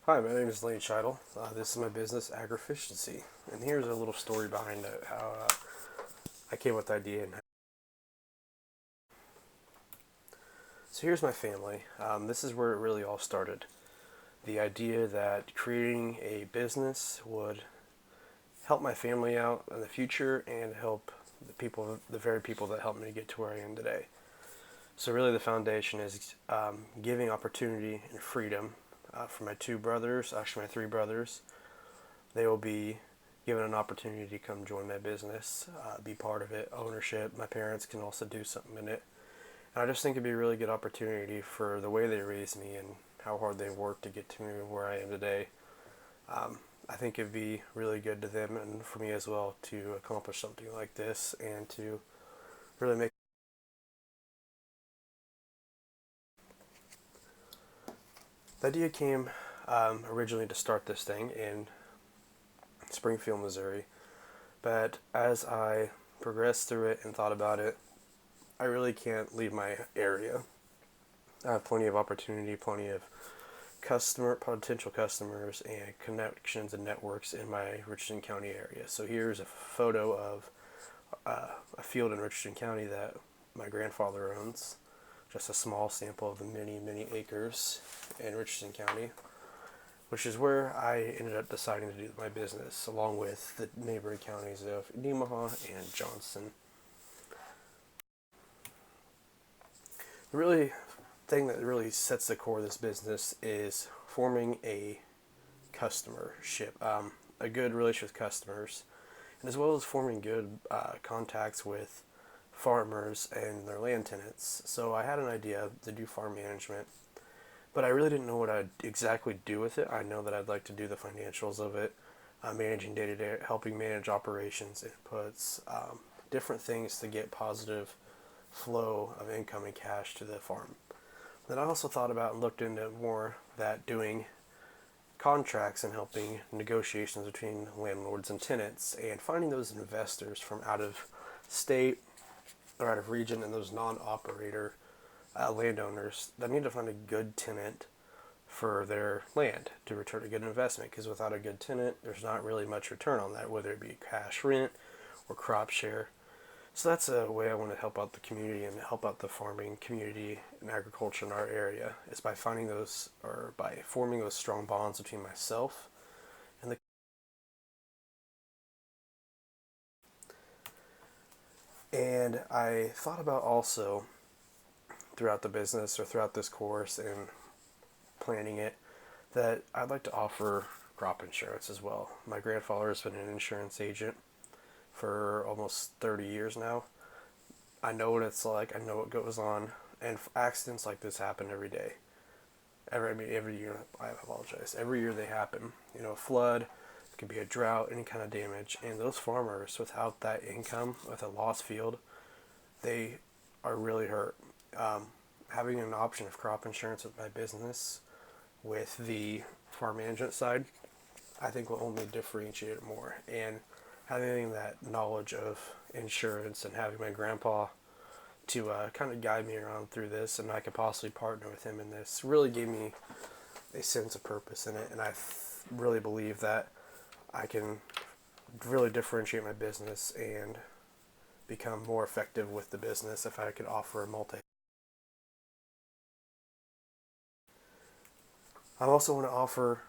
Hi, my name is Lane Scheidel. This is my business, Agrificiency, and here's a little story behind it, how I came with the idea. So here's my family. This is where it really all started. The idea that creating a business would help my family out in the future and help the very people that helped me get to where I am today. So really, the foundation is giving opportunity and freedom for my two brothers, actually my three brothers. They will be given an opportunity to come join my business, be part of it, ownership. My parents can also do something in it. And I just think it'd be a really good opportunity for the way they raised me and how hard they worked to get to me where I am today. I think it'd be really good to them and for me as well to accomplish something like this and to really make. The idea came originally to start this thing in Springfield, Missouri, but as I progressed through it and thought about it, I really can't leave my area. I have plenty of opportunity, plenty of potential customers, and connections and networks in my Richardson County area. So here's a photo of a field in Richardson County that my grandfather owns. Just a small sample of the many, many acres in Richardson County, which is where I ended up deciding to do my business, along with the neighboring counties of Nemaha and Johnson. The really thing that really sets the core of this business is forming a customership, a good relationship with customers, and as well as forming good contacts with farmers and their land tenants. So I had an idea to do farm management, but I really didn't know what I'd exactly do with it. I know that I'd like to do the financials of it, managing day to day, helping manage operations, inputs, different things to get positive flow of income and cash to the farm. Then I also thought about and looked into more that doing contracts and helping negotiations between landlords and tenants and finding those investors from out of state or out of region and those non-operator landowners that need to find a good tenant for their land to return a good investment, because without a good tenant there's not really much return on that, whether it be cash rent or crop share. So that's a way I want to help out the community and help out the farming community and agriculture in our area, is by finding those or by forming those strong bonds between myself and the. And I thought about also throughout the business or throughout this course and planning it that I'd like to offer crop insurance as well. My grandfather has been an insurance agent for almost 30 years now. I know what it's like. I know what goes on, and accidents like this happen every day. Every year. I apologize. Every year they happen. A flood. It could be a drought, any kind of damage, and those farmers, without that income, with a lost field, they are really hurt. Having an option of crop insurance with my business, with the farm management side, I think will only differentiate it more. And having that knowledge of insurance and having my grandpa to kind of guide me around through this, and I could possibly partner with him in this, really gave me a sense of purpose in it. And I really believe that I can really differentiate my business and become more effective with the business if I could offer a multi. I also want to offer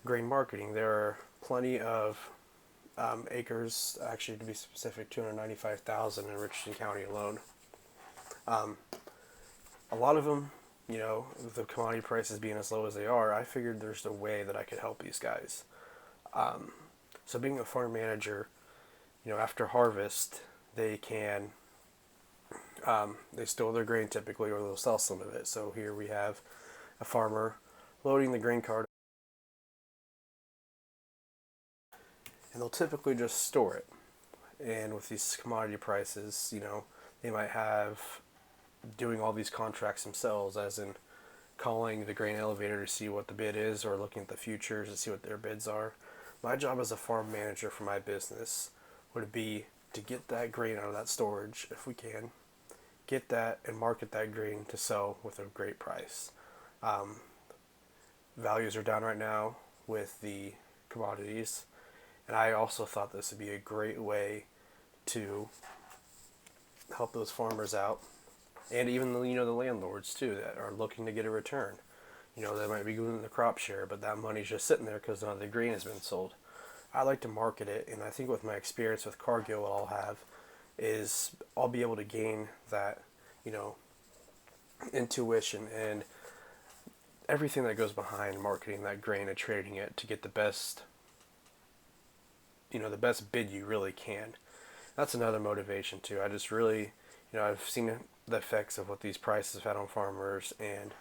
grain marketing. There are plenty of acres, actually to be specific, 295,000 in Richardson County alone. Um, a lot of them, the commodity prices being as low as they are, I figured there's a way that I could help these guys. Um, so being a farm manager, after harvest, they can they store their grain typically, or they'll sell some of it. So here we have a farmer loading the grain cart, and they'll typically just store it. And with these commodity prices, they might have doing all these contracts themselves, as in calling the grain elevator to see what the bid is or looking at the futures to see what their bids are. My job as a farm manager for my business would be to get that grain out of that storage if we can, get that and market that grain to sell with a great price. values are down right now with the commodities, and I also thought this would be a great way to help those farmers out, and even the landlords too that are looking to get a return. They might be doing the crop share, but that money's just sitting there because none of the grain has been sold. I like to market it, and I think with my experience with Cargill, what I'll have is I'll be able to gain that, you know, intuition and everything that goes behind marketing that grain and trading it to get the best, the best bid you really can. That's another motivation too. I just really, I've seen the effects of what these prices have had on farmers, and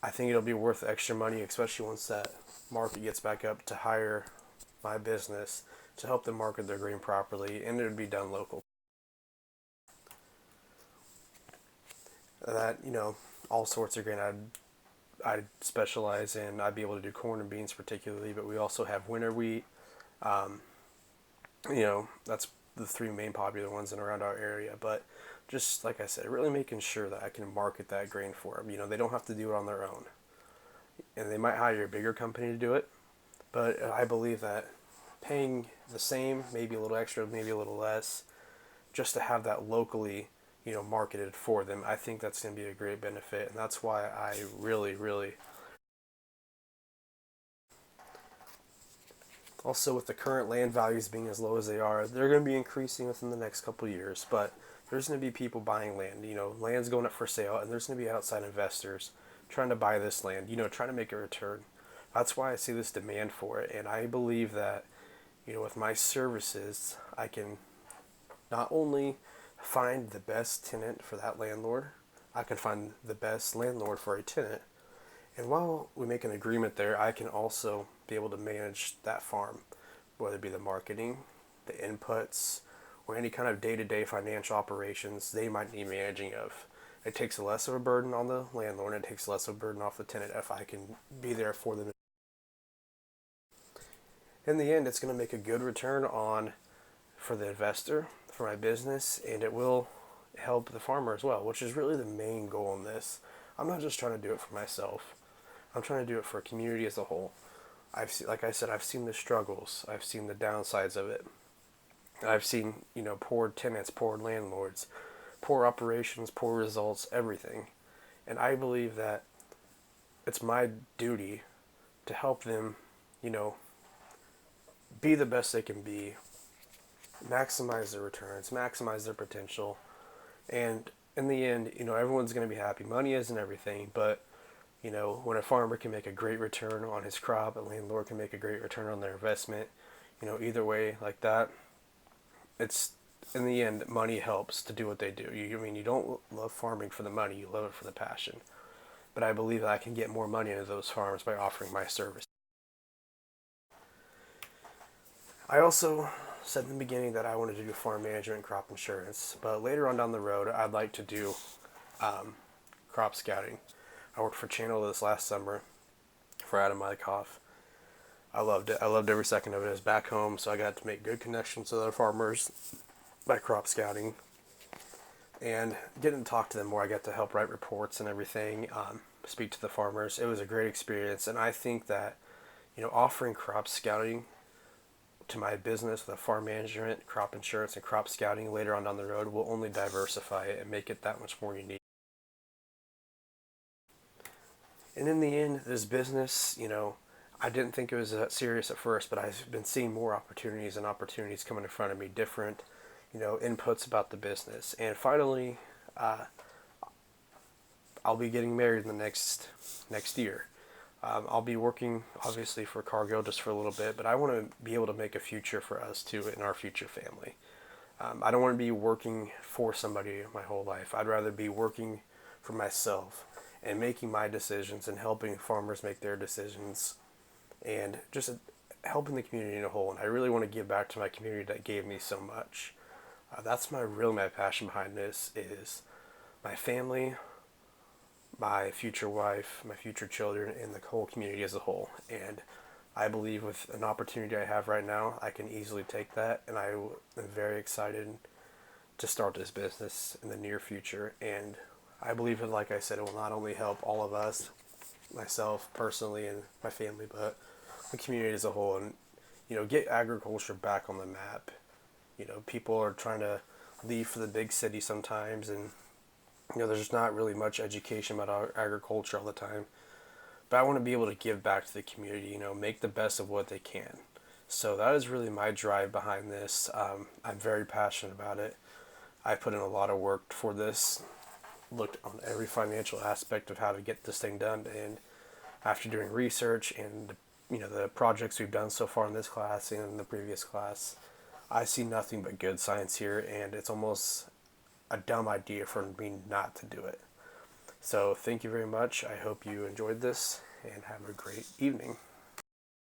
I think it'll be worth the extra money, especially once that market gets back up, to hire my business to help them market their grain properly, and it would be done local. That, all sorts of grain I'd specialize in. I'd be able to do corn and beans particularly, but we also have winter wheat. Um, that's the three main popular ones in around our area. But just like I said, really making sure that I can market that grain for them. They don't have to do it on their own, and they might hire a bigger company to do it. But I believe that paying the same, maybe a little extra, maybe a little less, just to have that locally, marketed for them, I think that's going to be a great benefit, and that's why I really, really. Also, with the current land values being as low as they are, they're going to be increasing within the next couple of years. But there's going to be people buying land. Land's going up for sale, and there's going to be outside investors trying to buy this land. Trying to make a return. That's why I see this demand for it, and I believe that, with my services, I can not only find the best tenant for that landlord, I can find the best landlord for a tenant. And while we make an agreement there, I can also be able to manage that farm, whether it be the marketing, the inputs, or any kind of day-to-day financial operations they might need managing of. It takes less of a burden on the landlord, and it takes less of a burden off the tenant if I can be there for them. In the end, it's going to make a good return on for the investor, for my business, and it will help the farmer as well, which is really the main goal in this. I'm not just trying to do it for myself. I'm trying to do it for a community as a whole. Like I said, I've seen the struggles. I've seen the downsides of it. I've seen, poor tenants, poor landlords, poor operations, poor results, everything. And I believe that it's my duty to help them, be the best they can be, maximize their returns, maximize their potential, and in the end, everyone's going to be happy. Money isn't everything, but when a farmer can make a great return on his crop, a landlord can make a great return on their investment, either way like that, it's in the end, money helps to do what they do. You don't love farming for the money, you love it for the passion. But I believe that I can get more money into those farms by offering my service. I also said in the beginning that I wanted to do farm management and crop insurance, but later on down the road, I'd like to do crop scouting. I worked for Channel this last summer for Adam Mykoff. I loved it. I loved every second of it. I was back home, so I got to make good connections with other farmers by crop scouting and getting to talk to them more. I got to help write reports and everything, speak to the farmers. It was a great experience, and I think that offering crop scouting to my business with farm management, crop insurance, and crop scouting later on down the road will only diversify it and make it that much more unique. And in the end, this business, I didn't think it was that serious at first, but I've been seeing more opportunities and opportunities coming in front of me, different, inputs about the business. And finally, I'll be getting married in the next year. I'll be working, obviously, for Cargill just for a little bit, but I want to be able to make a future for us, too, in our future family. I don't want to be working for somebody my whole life. I'd rather be working for myself and making my decisions and helping farmers make their decisions and just helping the community in a whole. And I really want to give back to my community that gave me so much. That's my passion behind this is my family, my future wife, my future children, and the whole community as a whole. And I believe with an opportunity I have right now, I can easily take that, and I am very excited to start this business in the near future. And I believe that, like I said, it will not only help all of us, myself personally and my family, but the community as a whole, and get agriculture back on the map. People are trying to leave for the big city sometimes, and there's just not really much education about agriculture all the time. But I want to be able to give back to the community, make the best of what they can. So that is really my drive behind this. I'm very passionate about it. I put in a lot of work for this, looked on every financial aspect of how to get this thing done, and after doing research and the projects we've done so far in this class and in the previous class, I see nothing but good science here, and it's almost a dumb idea for me not to do it. So thank you very much. I hope you enjoyed this, and have a great evening.